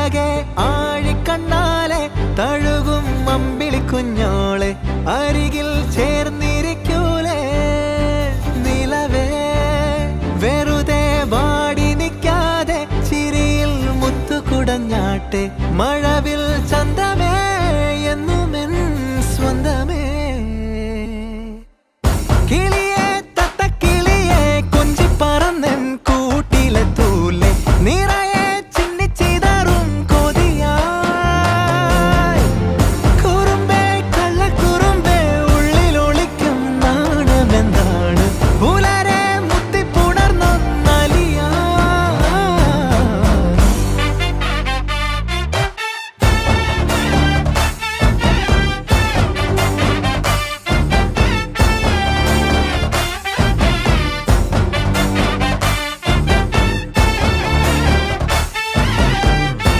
അഴകെ ആഴിക്കണ്ണാലെ തഴുകും അമ്പിളിക്കുഞ്ഞോളെ അരികിൽ ചേർന്നിരിക്കൂലേ നിലവേ വെറുതെ വാടി നിൽക്കാതെ ചിരിയിൽ മുത്തുകുടഞ്ഞാട്ടെ മഴവിൽ ചന്തമേ എന്നുമെൻ സ്വന്തമേ